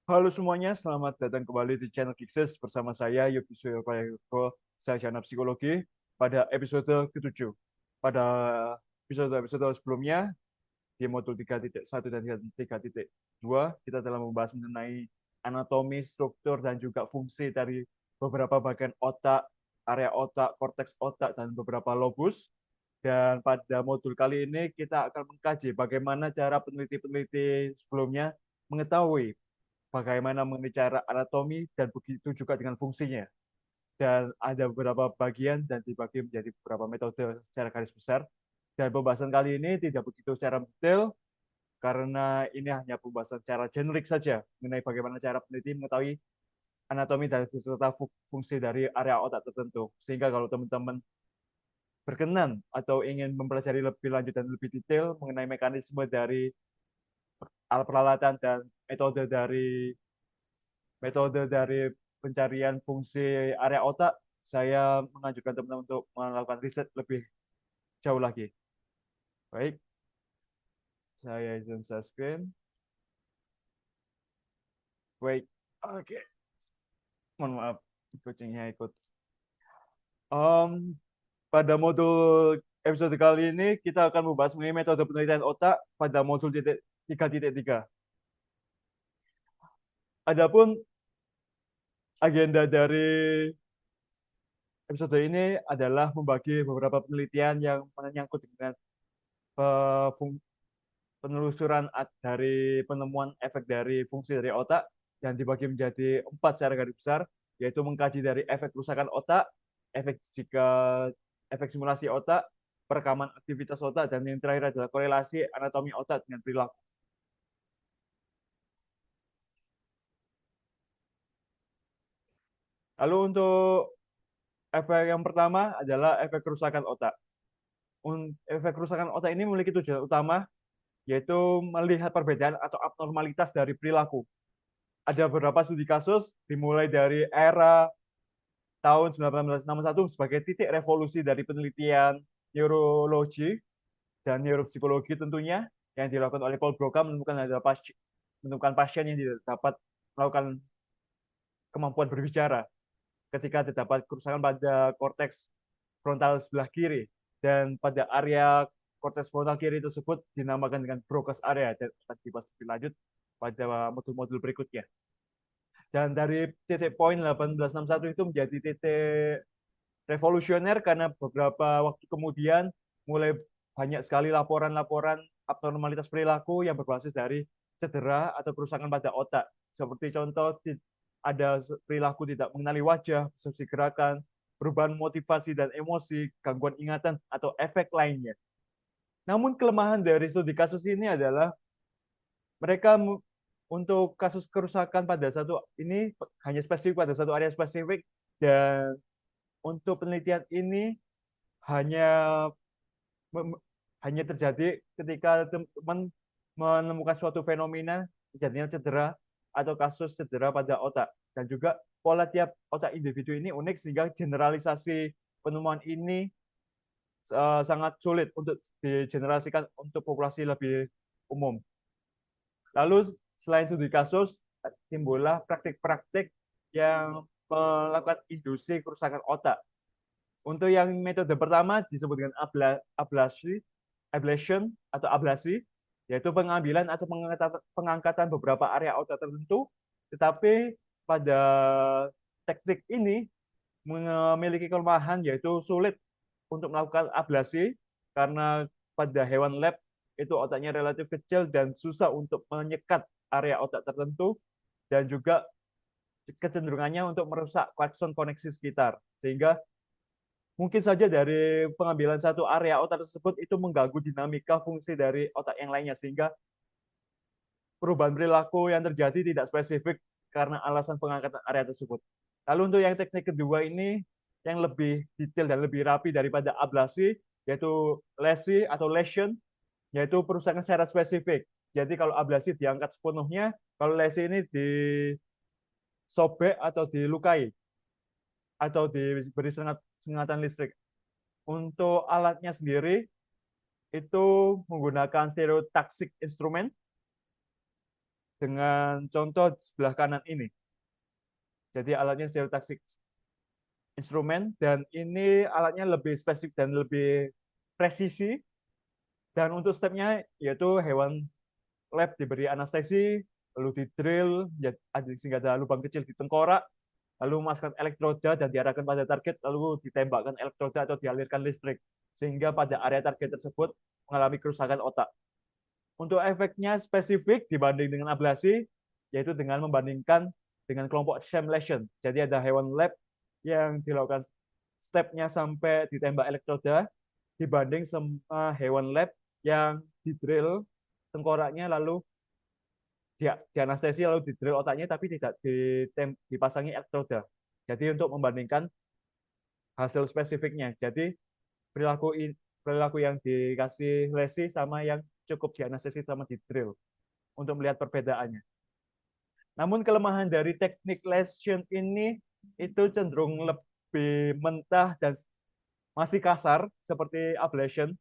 Halo semuanya, selamat datang kembali di channel Kikses bersama saya Yogi Suyoprayogo, Sarjana Psikologi pada episode ke-7. Pada episode-episode sebelumnya di modul 3.1 dan 3.2 kita telah membahas mengenai anatomi, struktur dan juga fungsi dari beberapa bagian otak, area otak, korteks otak dan beberapa lobus. Dan pada modul kali ini kita akan mengkaji bagaimana cara peneliti-peneliti sebelumnya mengetahui bagaimana mengenai cara anatomi dan begitu juga dengan fungsinya. Dan ada beberapa bagian dan dibagi menjadi beberapa metode secara garis besar. Dan pembahasan kali ini tidak begitu secara detail karena ini hanya pembahasan secara generik saja mengenai bagaimana cara peneliti mengetahui anatomi dan beserta fungsi dari area otak tertentu. Sehingga kalau teman-teman berkenan atau ingin mempelajari lebih lanjut dan lebih detail mengenai mekanisme dari alat peralatan dan metode dari pencarian fungsi area otak, saya menganjurkan teman-teman untuk melakukan riset lebih jauh lagi. Baik, saya izin share screen. Baik, oke. Mohon maaf, kucingnya ikut. Um, Pada modul episode kali ini, kita akan membahas mengenai metode penelitian otak pada modul 3.3. Adapun agenda dari episode ini adalah membagi beberapa penelitian yang menyangkut dengan eh, penelusuran dari penemuan efek dari fungsi dari otak yang dibagi menjadi 4 secara garis besar, yaitu mengkaji dari efek kerusakan otak, efek jika efek simulasi otak, perekaman aktivitas otak, dan yang terakhir adalah korelasi anatomi otak dengan perilaku. Lalu untuk efek yang pertama adalah efek kerusakan otak. Efek kerusakan otak ini memiliki tujuan utama, yaitu melihat perbedaan atau abnormalitas dari perilaku. Ada beberapa studi kasus dimulai dari era tahun 1961 sebagai titik revolusi dari penelitian neurologi dan neuropsikologi tentunya yang dilakukan oleh Paul Broca menemukan pasien yang tidak dapat melakukan kemampuan berbicara ketika terdapat kerusakan pada korteks frontal sebelah kiri dan pada area korteks frontal kiri tersebut dinamakan dengan Broca's area dan akan dibahas lebih lanjut pada modul-modul berikutnya. Dan dari titik poin 1861 itu menjadi titik revolusioner karena beberapa waktu kemudian mulai banyak sekali laporan-laporan abnormalitas perilaku yang berbasis dari cedera atau kerusakan pada otak. Seperti contoh, ada perilaku tidak mengenali wajah, distorsi gerakan, perubahan motivasi dan emosi, gangguan ingatan, atau efek lainnya. Namun kelemahan dari studi kasus ini adalah mereka untuk kasus kerusakan pada satu ini hanya spesifik pada satu area spesifik dan untuk penelitian ini hanya hanya terjadi ketika teman menemukan suatu fenomena terjadinya cedera atau kasus cedera pada otak dan juga pola tiap otak individu ini unik sehingga generalisasi penemuan ini sangat sulit untuk digenerasikan untuk populasi lebih umum. Lalu selain studi kasus timbullah praktik-praktik yang melakukan induksi kerusakan otak. Untuk yang metode pertama disebut dengan ablation atau ablasi, yaitu pengambilan atau pengangkatan beberapa area otak tertentu, tetapi pada teknik ini memiliki kelemahan yaitu sulit untuk melakukan ablasi karena pada hewan lab itu otaknya relatif kecil dan susah untuk menyekat area otak tertentu dan juga kecenderungannya untuk merusak klakson koneksi sekitar sehingga mungkin saja dari pengambilan satu area otak tersebut itu mengganggu dinamika fungsi dari otak yang lainnya sehingga perubahan perilaku yang terjadi tidak spesifik karena alasan pengangkatan area tersebut. Lalu untuk yang teknik kedua ini yang lebih detail dan lebih rapi daripada ablasi yaitu lesi atau lesion yaitu perusakan secara spesifik. Jadi kalau ablasi diangkat sepenuhnya, kalau lesi ini disobek atau dilukai atau diberi sengatan listrik. Untuk alatnya sendiri itu menggunakan stereotaxic instrument dengan contoh sebelah kanan ini. Jadi alatnya stereotaxis instrumen, dan ini alatnya lebih spesifik dan lebih presisi. Dan untuk stepnya yaitu hewan lab diberi anestesi, lalu di drill sehingga ada lubang kecil di tengkorak, lalu memasukkan elektroda dan diarahkan pada target, lalu ditembakkan elektroda atau dialirkan listrik sehingga pada area target tersebut mengalami kerusakan otak. Untuk efeknya spesifik dibanding dengan ablasi, yaitu dengan membandingkan dengan kelompok sham lesion. Jadi ada hewan lab yang dilakukan stepnya sampai ditembak elektroda dibanding sama hewan lab yang didrill tengkoraknya lalu di anestesi lalu didrill otaknya tapi tidak dipasangi elektroda. Jadi untuk membandingkan hasil spesifiknya. Jadi perilaku perilaku yang dikasih lesi sama yang cukup di anestesi sama di drill untuk melihat perbedaannya. Namun kelemahan dari teknik lesion ini itu cenderung lebih mentah dan masih kasar seperti ablation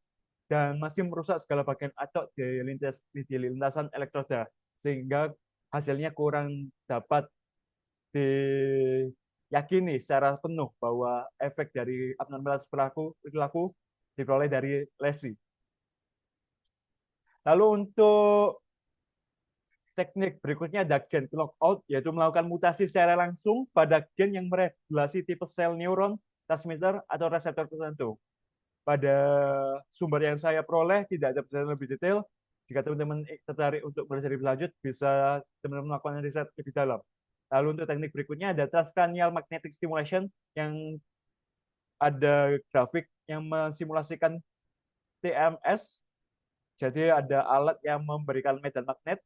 dan masih merusak segala bagian atok di lintasan elektroda sehingga hasilnya kurang dapat diyakini secara penuh bahwa efek dari abnormalitas perilaku diperoleh dari lesi. Lalu untuk teknik berikutnya ada gen knockout, yaitu melakukan mutasi secara langsung pada gen yang meregulasi tipe sel neuron, transmitter, atau reseptor tertentu. Pada sumber yang saya peroleh tidak ada penjelasan lebih detail. Jika teman-teman tertarik untuk belajar lebih lanjut, bisa teman-teman melakukan riset lebih dalam. Lalu untuk teknik berikutnya ada transcranial magnetic stimulation yang ada grafik yang mensimulasikan TMS. Jadi ada alat yang memberikan medan magnet,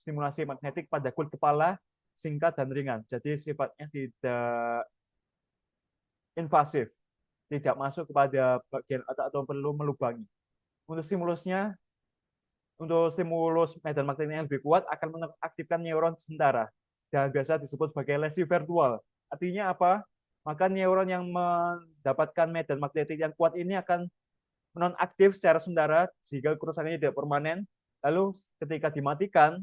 stimulasi magnetik pada kulit kepala, singkat dan ringan. Jadi sifatnya tidak invasif, tidak masuk kepada bagian otak atau perlu melubangi. Untuk stimulusnya, untuk stimulus medan magnetik yang lebih kuat akan mengaktifkan neuron sementara dan biasa disebut sebagai lesi virtual. Artinya apa? Maka neuron yang mendapatkan medan magnetik yang kuat ini akan nonaktif secara sementara sehingga kerusakannya tidak permanen. Lalu ketika dimatikan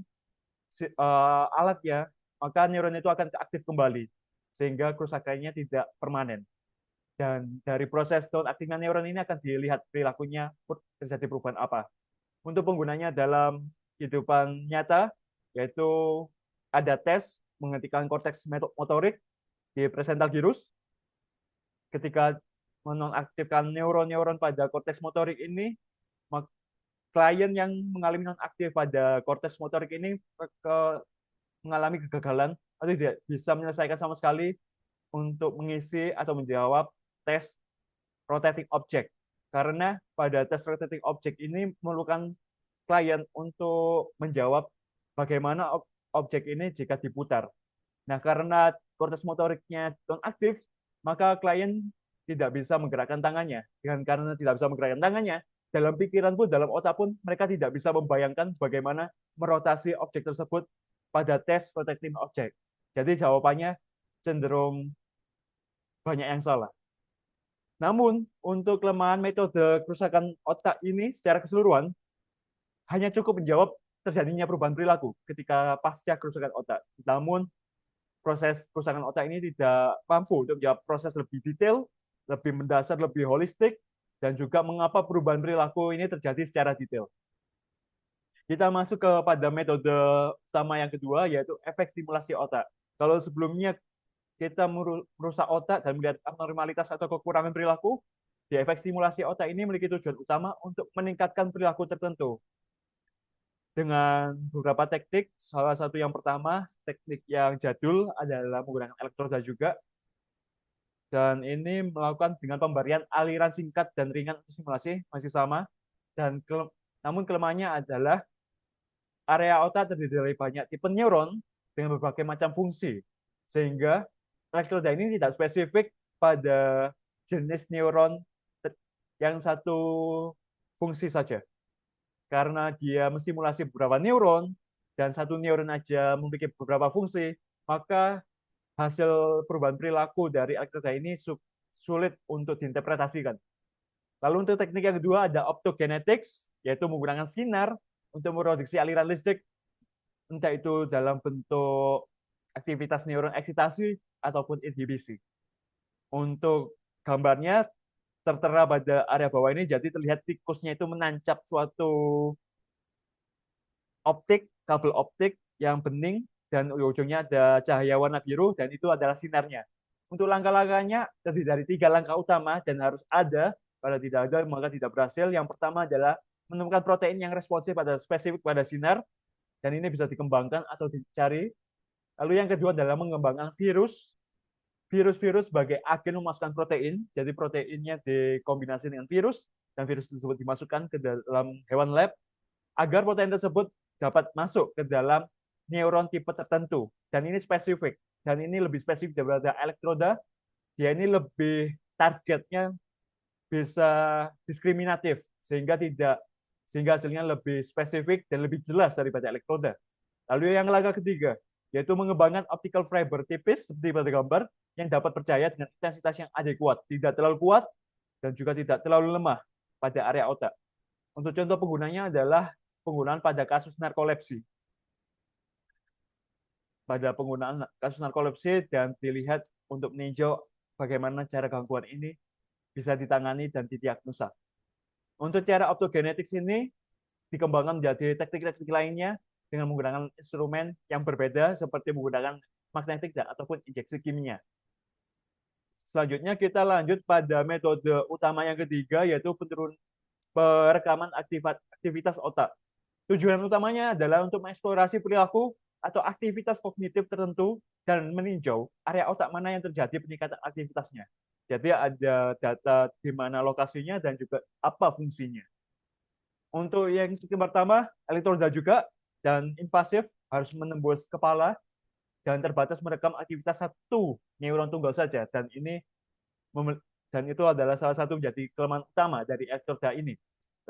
alatnya, maka neuron itu akan aktif kembali sehingga kerusakannya tidak permanen. Dan dari proses non-aktifnya neuron ini akan dilihat perilakunya terjadi perubahan apa. Untuk penggunanya dalam kehidupan nyata, yaitu ada tes menghentikan korteks motorik di presental gyrus. Ketika menonaktifkan neuron-neuron pada korteks motorik ini, klien yang mengalami nonaktif pada korteks motorik ini mengalami kegagalan atau tidak bisa menyelesaikan sama sekali untuk mengisi atau menjawab tes rotating object. Karena pada tes rotating object ini memerlukan klien untuk menjawab bagaimana objek ini jika diputar. Nah, karena korteks motoriknya non-aktif, maka klien tidak bisa menggerakkan tangannya. Dan karena tidak bisa menggerakkan tangannya, dalam pikiran pun, dalam otak pun, mereka tidak bisa membayangkan bagaimana merotasi objek tersebut pada tes rotating object. Jadi jawabannya cenderung banyak yang salah. Namun, untuk kelemahan metode kerusakan otak ini secara keseluruhan, hanya cukup menjawab terjadinya perubahan perilaku ketika pasca kerusakan otak. Namun, proses kerusakan otak ini tidak mampu untuk menjawab proses lebih detail, lebih mendasar, lebih holistik, dan juga mengapa perubahan perilaku ini terjadi secara detail. Kita masuk kepada metode utama yang kedua, yaitu efek stimulasi otak. Kalau sebelumnya kita merusak otak dan melihat abnormalitas atau kekurangan perilaku, di efek stimulasi otak ini memiliki tujuan utama untuk meningkatkan perilaku tertentu. Dengan beberapa teknik, salah satu yang pertama, teknik yang jadul adalah menggunakan elektroda juga. Dan ini melakukan dengan pemberian aliran singkat dan ringan untuk stimulasi, masih sama. Dan namun kelemahannya adalah area otak terdiri dari banyak tipe neuron dengan berbagai macam fungsi. Sehingga elektroda ini tidak spesifik pada jenis neuron yang satu fungsi saja. Karena dia menstimulasi beberapa neuron, dan satu neuron aja memiliki beberapa fungsi, maka hasil perubahan perilaku dari elektroda ini sulit untuk diinterpretasikan. Lalu untuk teknik yang kedua ada optogenetics, yaitu menggunakan sinar untuk memproduksi aliran listrik entah itu dalam bentuk aktivitas neuron eksitasi ataupun inhibisi. Untuk gambarnya tertera pada area bawah ini, jadi terlihat tikusnya itu menancap suatu optik, kabel optik yang bening, dan ujungnya ada cahaya warna biru, dan itu adalah sinarnya. Untuk langkah-langkahnya terdiri dari 3 langkah utama, dan harus ada. Kalau tidak ada, maka tidak berhasil. Yang pertama adalah menemukan protein yang responsif pada spesifik pada sinar, dan ini bisa dikembangkan atau dicari. Lalu yang kedua adalah mengembangkan virus. Virus-virus sebagai agen memasukkan protein, jadi proteinnya dikombinasi dengan virus, dan virus tersebut dimasukkan ke dalam hewan lab, agar protein tersebut dapat masuk ke dalam neuron tipe tertentu. Dan ini spesifik. Dan ini lebih spesifik daripada elektroda. Dia ini lebih targetnya bisa diskriminatif, sehingga hasilnya lebih spesifik dan lebih jelas daripada elektroda. Lalu yang langkah ketiga, yaitu mengembangkan optical fiber tipis seperti pada gambar yang dapat percaya dengan intensitas yang adekuat, tidak terlalu kuat dan juga tidak terlalu lemah pada area otak. Untuk contoh penggunanya adalah penggunaan pada kasus narkolepsi. Pada penggunaan kasus narkolepsi dan dilihat untuk meninjau bagaimana cara gangguan ini bisa ditangani dan didiagnosa. Untuk cara optogenetics ini dikembangkan menjadi teknik-teknik lainnya dengan menggunakan instrumen yang berbeda seperti menggunakan magnetik dan ataupun injeksi kimia. Selanjutnya kita lanjut pada metode utama yang ketiga, yaitu perekaman aktivitas otak. Tujuan utamanya adalah untuk mengeksplorasi perilaku atau aktivitas kognitif tertentu dan meninjau area otak mana yang terjadi peningkatan aktivitasnya. Jadi ada data di mana lokasinya dan juga apa fungsinya. Untuk yang pertama, elektroda juga dan invasif, harus menembus kepala dan terbatas merekam aktivitas satu neuron tunggal saja. Dan itu adalah salah satu menjadi kelemahan utama dari elektroda ini.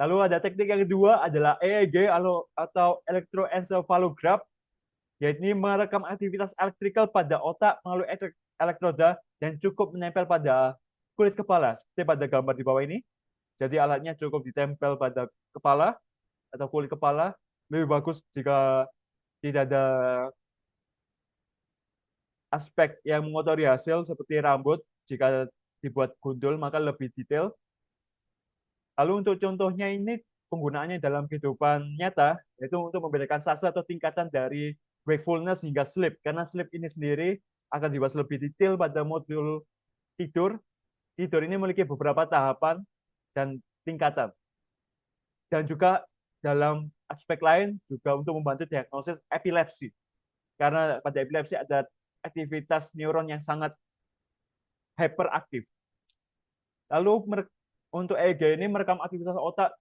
Lalu ada teknik yang kedua adalah EEG atau elektroencephalograph, yaitu merekam aktivitas elektrikal pada otak melalui elektroda dan cukup menempel pada kulit kepala, seperti pada gambar di bawah ini. Jadi alatnya cukup ditempel pada kepala atau kulit kepala. Lebih bagus jika tidak ada aspek yang mengotori hasil seperti rambut. Jika dibuat gundul maka lebih detail. Lalu untuk contohnya ini penggunaannya dalam kehidupan nyata, yaitu untuk membedakan fase atau tingkatan dari wakefulness hingga sleep. Karena sleep ini sendiri akan dibahas lebih detail pada modul tidur. Tidur ini memiliki beberapa tahapan dan tingkatan. Dan juga dalam aspek lain juga untuk membantu diagnosis epilepsi. Karena pada epilepsi ada aktivitas neuron yang sangat hyperaktif. Lalu untuk EEG ini merekam aktivitas otak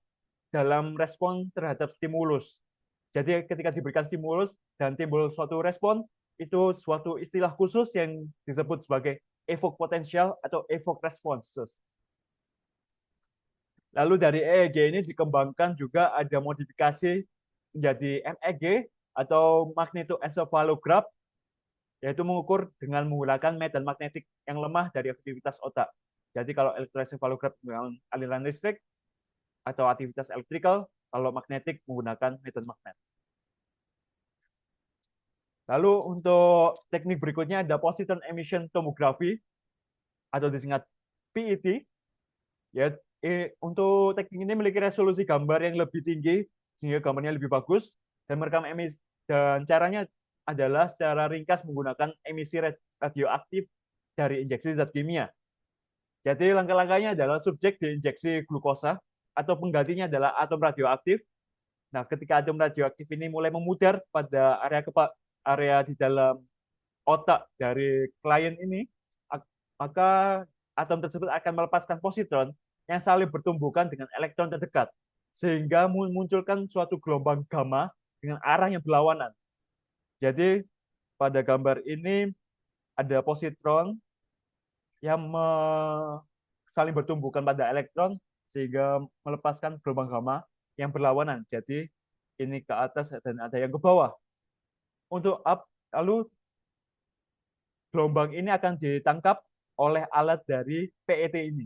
dalam respon terhadap stimulus. Jadi ketika diberikan stimulus dan timbul suatu respon, itu suatu istilah khusus yang disebut sebagai evoke potential atau evoke responses. Lalu dari EEG ini dikembangkan juga ada modifikasi menjadi MEG atau magnetoencephalograph, yaitu mengukur dengan menggunakan medan magnetik yang lemah dari aktivitas otak. Jadi kalau elektroencephalograph menggunakan aliran listrik atau aktivitas elektrikal, kalau magnetik menggunakan medan magnet. Lalu untuk teknik berikutnya ada positron emission tomography atau disingkat PET. Ya, untuk teknik ini memiliki resolusi gambar yang lebih tinggi sehingga gambarnya lebih bagus dan merekam emisi, dan caranya adalah secara ringkas menggunakan emisi radioaktif dari injeksi zat kimia. Jadi langkah-langkahnya adalah subjek diinjeksi glukosa atau penggantinya adalah atom radioaktif. Nah, ketika atom radioaktif ini mulai memudar pada area di dalam otak dari klien ini, maka atom tersebut akan melepaskan positron yang saling bertumbukan dengan elektron terdekat, sehingga memunculkan suatu gelombang gamma dengan arah yang berlawanan. Jadi pada gambar ini ada positron yang saling bertumbukan pada elektron sehingga melepaskan gelombang gamma yang berlawanan. Jadi ini ke atas dan ada yang ke bawah. Untuk lalu gelombang ini akan ditangkap oleh alat dari PET ini.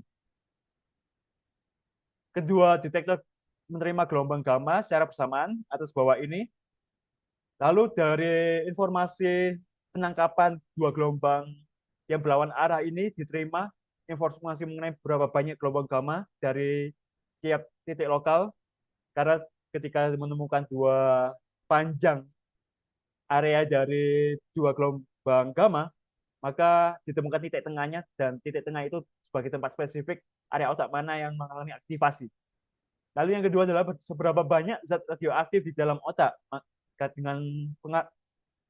Kedua detektor menerima gelombang gamma secara bersamaan atas bawah ini. Lalu dari informasi penangkapan dua gelombang yang berlawan arah ini diterima informasi mengenai berapa banyak gelombang gamma dari tiap titik lokal, karena ketika menemukan dua panjang area dari dua gelombang gamma, maka ditemukan titik tengahnya, dan titik tengah itu sebagai tempat spesifik area otak mana yang mengalami aktivasi. Lalu yang kedua adalah seberapa banyak zat radioaktif di dalam otak. Maka dengan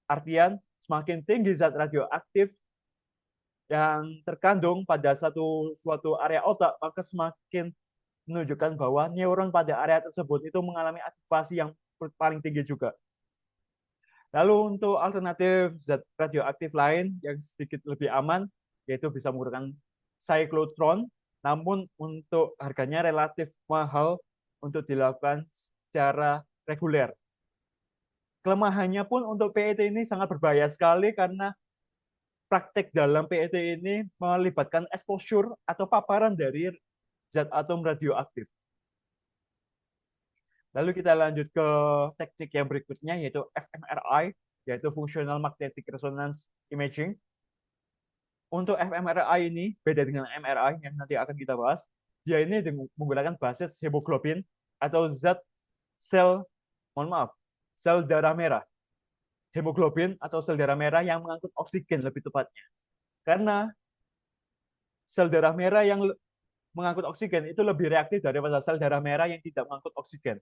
artian semakin tinggi zat radioaktif yang terkandung pada suatu area otak, maka semakin menunjukkan bahwa neuron pada area tersebut itu mengalami aktivasi yang paling tinggi juga. Lalu untuk alternatif zat radioaktif lain yang sedikit lebih aman, yaitu bisa menggunakan cyclotron, namun untuk harganya relatif mahal untuk dilakukan secara reguler. Kelemahannya pun untuk PET ini sangat berbahaya sekali, karena praktek dalam PET ini melibatkan exposure atau paparan dari zat atom radioaktif. Lalu kita lanjut ke teknik yang berikutnya, yaitu fMRI, yaitu Functional Magnetic Resonance Imaging. Untuk fMRI ini beda dengan MRI yang nanti akan kita bahas. Dia ini menggunakan basis hemoglobin atau zat sel, mohon maaf, sel darah merah. Hemoglobin atau sel darah merah yang mengangkut oksigen lebih tepatnya. Karena sel darah merah yang mengangkut oksigen itu lebih reaktif daripada sel darah merah yang tidak mengangkut oksigen.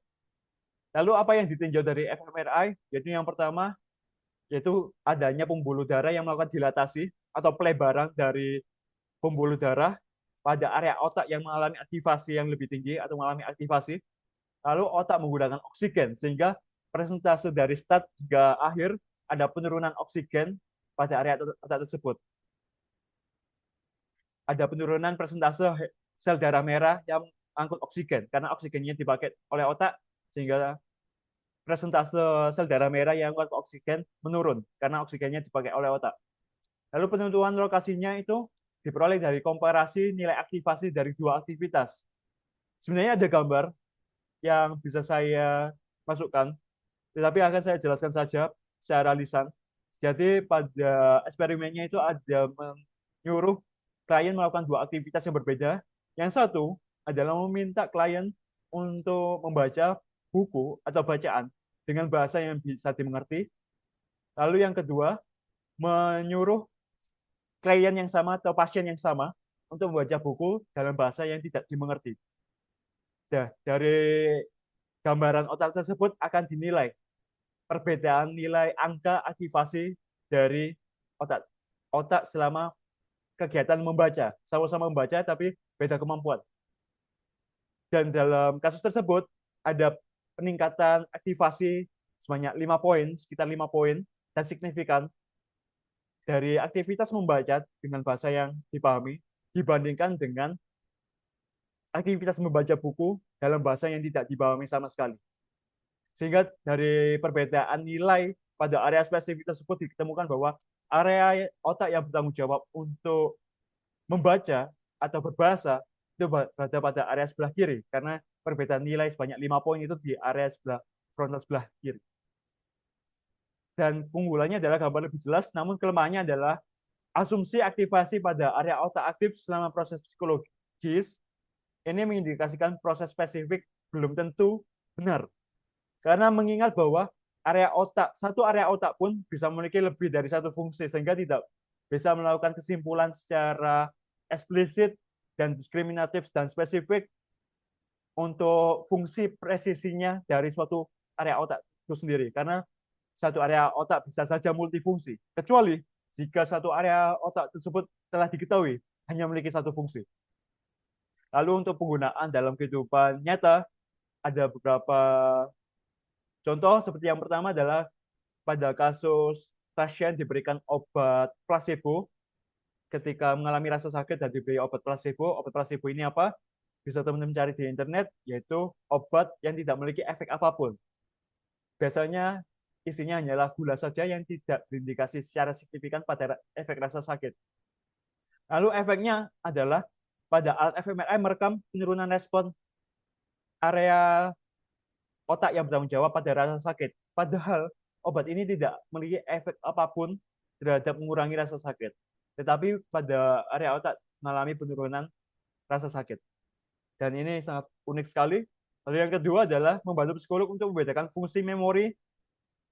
Lalu apa yang ditinjau dari fMRI? Yaitu yang pertama, yaitu adanya pembuluh darah yang melakukan dilatasi atau pelebaran dari pembuluh darah pada area otak yang mengalami aktivasi yang lebih tinggi atau mengalami aktivasi. Lalu otak menggunakan oksigen, sehingga presentase dari start hingga akhir ada penurunan oksigen pada area otak tersebut. Ada penurunan presentase sel darah merah yang angkut oksigen, karena oksigennya dipakai oleh otak, sehingga presentase sel darah merah yang mengangkut oksigen menurun, karena oksigennya dipakai oleh otak. Lalu penentuan lokasinya itu diperoleh dari komparasi nilai aktivasi dari dua aktivitas. Sebenarnya ada gambar yang bisa saya masukkan, tetapi akan saya jelaskan saja secara lisan. Jadi pada eksperimennya itu ada menyuruh klien melakukan dua aktivitas yang berbeda. Yang satu adalah meminta klien untuk membaca buku atau bacaan dengan bahasa yang bisa dimengerti. Lalu yang kedua, menyuruh klien yang sama atau pasien yang sama untuk membaca buku dalam bahasa yang tidak dimengerti. Nah, dari gambaran otak tersebut akan dinilai perbedaan nilai angka aktivasi dari otak otak selama kegiatan membaca. Sama-sama membaca tapi beda kemampuan. Dan dalam kasus tersebut ada peningkatan aktivasi sebanyak 5 poin, sekitar 5 poin, dan signifikan dari aktivitas membaca dengan bahasa yang dipahami dibandingkan dengan aktivitas membaca buku dalam bahasa yang tidak dipahami sama sekali. Sehingga dari perbedaan nilai pada area spesifik tersebut ditemukan bahwa area otak yang bertanggung jawab untuk membaca atau berbahasa itu berada pada area sebelah kiri, karena perbedaan nilai sebanyak 5 poin itu di area sebelah frontal sebelah kiri. Dan keunggulannya adalah gambar lebih jelas, namun kelemahannya adalah asumsi aktivasi pada area otak aktif selama proses psikologis ini mengindikasikan proses spesifik belum tentu benar. Karena mengingat bahwa satu area otak pun bisa memiliki lebih dari satu fungsi, sehingga tidak bisa melakukan kesimpulan secara eksplisit dan diskriminatif dan spesifik untuk fungsi presisinya dari suatu area otak itu sendiri. Karena satu area otak bisa saja multifungsi, kecuali jika satu area otak tersebut telah diketahui hanya memiliki satu fungsi. Lalu untuk penggunaan dalam kehidupan nyata, ada beberapa contoh. Seperti yang pertama adalah pada kasus pasien diberikan obat placebo ketika mengalami rasa sakit dan diberi obat placebo. Obat placebo ini apa? Bisa teman-teman cari di internet, yaitu obat yang tidak memiliki efek apapun. Biasanya isinya hanyalah gula saja yang tidak berindikasi secara signifikan pada efek rasa sakit. Lalu efeknya adalah pada alat fMRI merekam penurunan respon area otak yang bertanggung jawab pada rasa sakit. Padahal obat ini tidak memiliki efek apapun terhadap mengurangi rasa sakit. Tetapi pada area otak mengalami penurunan rasa sakit. Dan ini sangat unik sekali. Lalu yang kedua adalah membantu psikolog untuk membedakan fungsi memori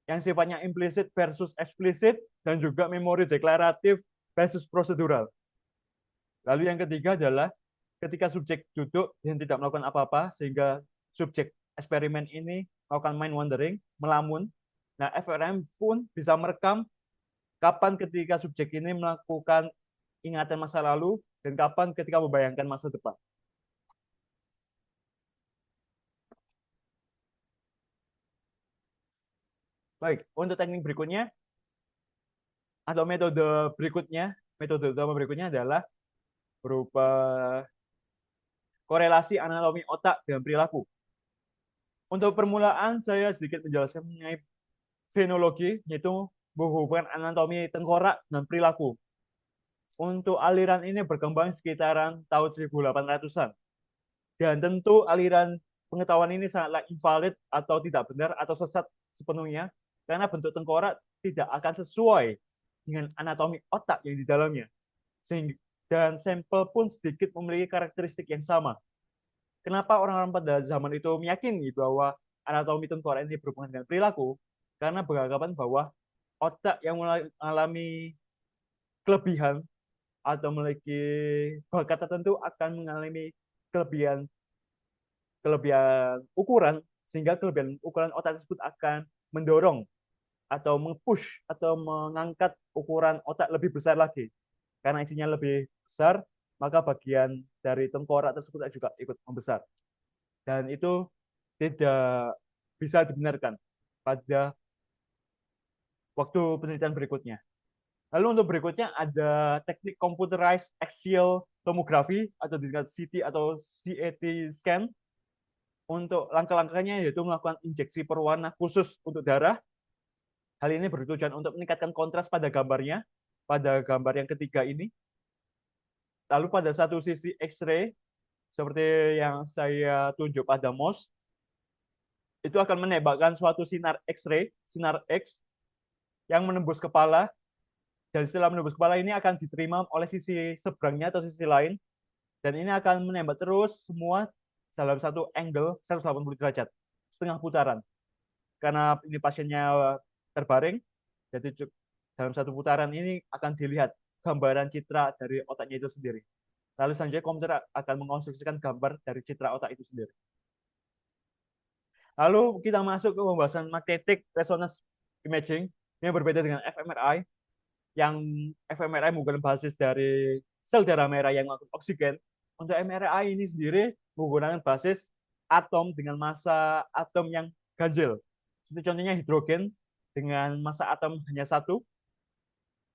yang sifatnya implisit versus eksplisit, dan juga memori deklaratif versus prosedural. Lalu yang ketiga adalah ketika subjek duduk dan tidak melakukan apa-apa, sehingga subjek eksperimen ini melakukan mind wandering, melamun. Nah, FRM pun bisa merekam kapan ketika subjek ini melakukan ingatan masa lalu dan kapan ketika membayangkan masa depan. Baik, untuk teknik berikutnya atau metode utama berikutnya adalah berupa korelasi anatomi otak dengan perilaku. Untuk permulaan, saya sedikit menjelaskan mengenai fenologi, yaitu menghubungkan anatomi tengkorak dan perilaku. Untuk aliran ini berkembang sekitaran tahun 1800-an. Dan tentu aliran pengetahuan ini sangatlah invalid atau tidak benar atau sesat sepenuhnya, karena bentuk tengkorak tidak akan sesuai dengan anatomi otak yang di dalamnya. Dan sampel pun sedikit memiliki karakteristik yang sama. Kenapa orang-orang pada zaman itu meyakini bahwa anatomi tengkorak ini berhubungan dengan perilaku? Karena beranggapan bahwa otak yang mengalami kelebihan atau memiliki bakat tertentu akan mengalami kelebihan kelebihan ukuran, sehingga kelebihan ukuran otak tersebut akan mendorong atau meng-push atau mengangkat ukuran otak lebih besar lagi. Karena isinya lebih besar, maka bagian dari tengkorak tersebut juga ikut membesar. Dan itu tidak bisa dibenarkan pada waktu penelitian berikutnya. Lalu untuk berikutnya ada teknik computerized axial tomography atau disingkat CT atau CAT scan. Untuk langkah-langkahnya yaitu melakukan injeksi perwarna khusus untuk darah. Hal ini bertujuan untuk meningkatkan kontras pada gambarnya, pada gambar yang ketiga ini. Lalu pada satu sisi X-ray, seperti yang saya tunjuk pada mouse, itu akan menembakkan suatu sinar X-ray, sinar X, yang menembus kepala, dan setelah menembus kepala ini akan diterima oleh sisi seberangnya atau sisi lain, dan ini akan menembak terus semua dalam satu angle 180 derajat, setengah putaran. Karena ini pasiennya terbaring, jadi dalam satu putaran ini akan dilihat gambaran citra dari otaknya itu sendiri. Lalu selanjutnya komputer akan mengonstruksikan gambar dari citra otak itu sendiri. Lalu kita masuk ke pembahasan magnetic resonance imaging yang berbeda dengan fMRI, yang fMRI menggunakan basis dari sel darah merah yang mengandung oksigen. Untuk MRI ini sendiri menggunakan basis atom dengan massa atom yang ganjil. Seperti contohnya hidrogen dengan massa atom hanya satu,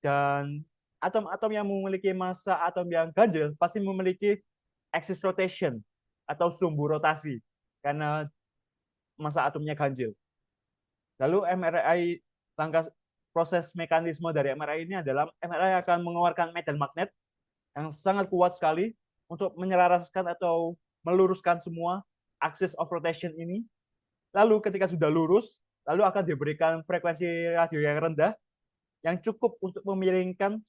dan atom-atom yang memiliki massa atom yang ganjil pasti memiliki axis rotation atau sumbu rotasi karena massa atomnya ganjil. Lalu MRI, langkah proses mekanisme dari MRI ini adalah MRI akan mengeluarkan medan magnet yang sangat kuat sekali untuk menyelaraskan atau meluruskan semua axis of rotation ini. Lalu ketika sudah lurus, lalu akan diberikan frekuensi radio yang rendah yang cukup untuk memiringkan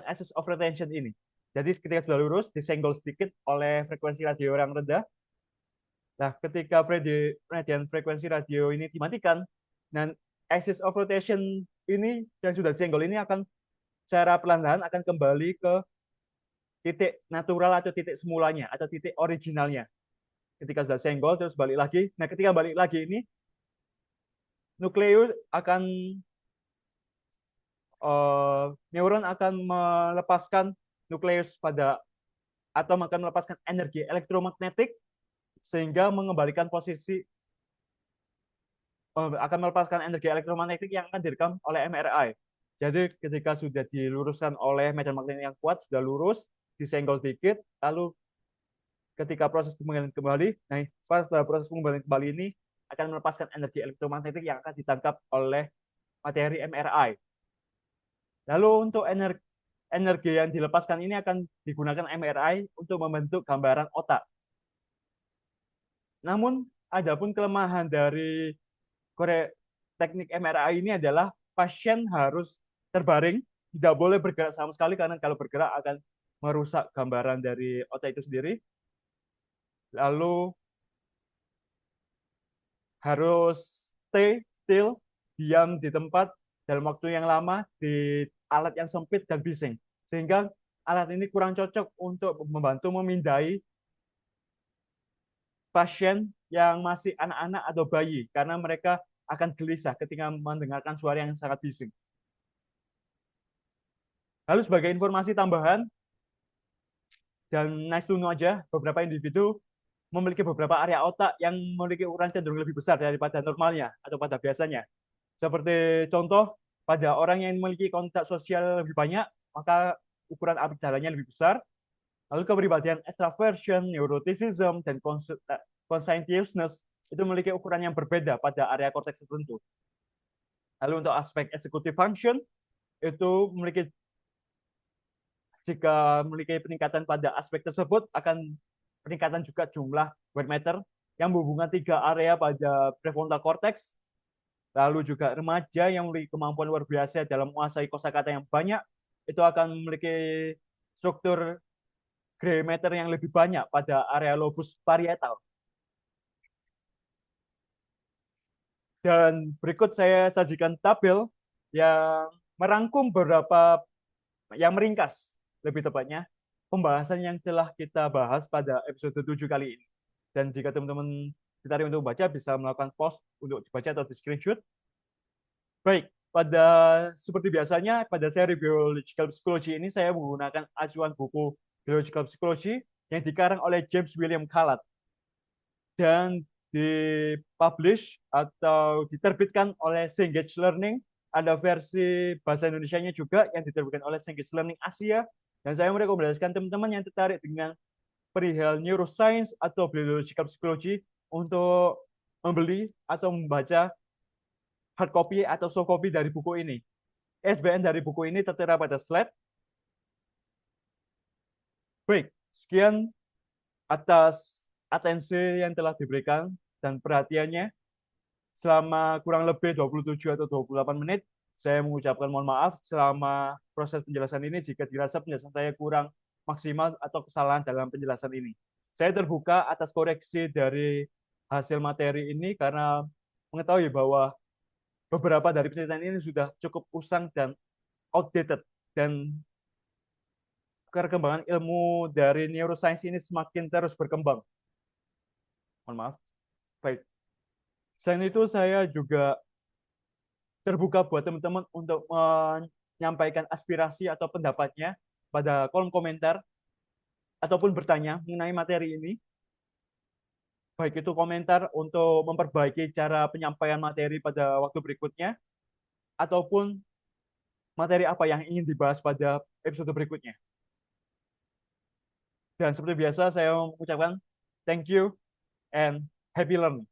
axis of rotation ini. Jadi ketika sudah lurus, disenggol sedikit oleh frekuensi radio yang rendah. Nah, ketika frekuensi radio ini dimatikan, dan axis of rotation ini yang sudah disenggol ini akan secara perlahan akan kembali ke titik natural atau titik semulanya atau titik originalnya. Ketika sudah senggol terus balik lagi. Nah, ketika balik lagi ini nukleus akan neuron akan melepaskan nukleus pada atom akan melepaskan energi elektromagnetik sehingga mengembalikan posisi akan melepaskan energi elektromagnetik yang akan direkam oleh MRI. Jadi ketika sudah diluruskan oleh medan magnet yang kuat, sudah lurus, disenggol dikit, lalu ketika proses pengembalian kembali, nah pada proses pengembalian kembali ini akan melepaskan energi elektromagnetik yang akan ditangkap oleh materi MRI. Lalu untuk energi yang dilepaskan ini akan digunakan MRI untuk membentuk gambaran otak. Namun, ada pun kelemahan dari teknik MRI ini adalah pasien harus terbaring, tidak boleh bergerak sama sekali karena kalau bergerak akan merusak gambaran dari otak itu sendiri. Lalu harus stay still, diam di tempat dalam waktu yang lama di alat yang sempit dan bising. Sehingga alat ini kurang cocok untuk membantu memindai pasien yang masih anak-anak atau bayi karena mereka akan gelisah ketika mendengarkan suara yang sangat bising. Lalu sebagai informasi tambahan, dan nice to know aja, beberapa individu memiliki beberapa area otak yang memiliki ukuran cenderung lebih besar daripada normalnya atau pada biasanya. Seperti contoh, pada orang yang memiliki kontak sosial lebih banyak, maka ukuran amigdalanya lebih besar. Lalu kepribadian extraversion, neuroticism, dan conscientiousness itu memiliki ukuran yang berbeda pada area korteks tertentu. Lalu untuk aspek executive function, itu memiliki jika memiliki peningkatan pada aspek tersebut akan peningkatan juga jumlah white matter yang menghubungkan 3 area pada prefrontal cortex. Lalu juga remaja yang memiliki kemampuan luar biasa dalam menguasai kosakata yang banyak itu akan memiliki struktur gray matter yang lebih banyak pada area lobus parietal. Dan berikut saya sajikan tabel yang merangkum beberapa, yang meringkas lebih tepatnya, pembahasan yang telah kita bahas pada episode 7 kali ini. Dan jika teman-teman tertarik untuk baca, bisa melakukan pause untuk dibaca atau di screenshot. Baik, pada seperti biasanya, pada seri Biological Psychology ini, saya menggunakan acuan buku Biological Psychology yang dikarang oleh James William Callatt dan dipublish atau diterbitkan oleh Cengage Learning. Ada versi bahasa Indonesianya juga yang diterbitkan oleh Cengage Learning Asia. Dan saya merekomendasikan teman-teman yang tertarik dengan perihal neuroscience atau biological psychology untuk membeli atau membaca hard copy atau soft copy dari buku ini. ISBN dari buku ini tertera pada slide. Baik, sekian atas atensi yang telah diberikan dan perhatiannya. Selama kurang lebih 27 atau 28 menit, saya mengucapkan mohon maaf selama proses penjelasan ini jika dirasa penjelasan saya kurang maksimal atau kesalahan dalam penjelasan ini. Saya terbuka atas koreksi dari hasil materi ini karena mengetahui bahwa beberapa dari penelitian ini sudah cukup usang dan outdated, dan perkembangan ilmu dari neuroscience ini semakin terus berkembang. Mohon maaf. Baik. Selain itu, saya juga terbuka buat teman-teman untuk menyampaikan aspirasi atau pendapatnya pada kolom komentar ataupun bertanya mengenai materi ini. Baik itu komentar untuk memperbaiki cara penyampaian materi pada waktu berikutnya, ataupun materi apa yang ingin dibahas pada episode berikutnya. Dan seperti biasa, saya mengucapkan thank you and happy learning.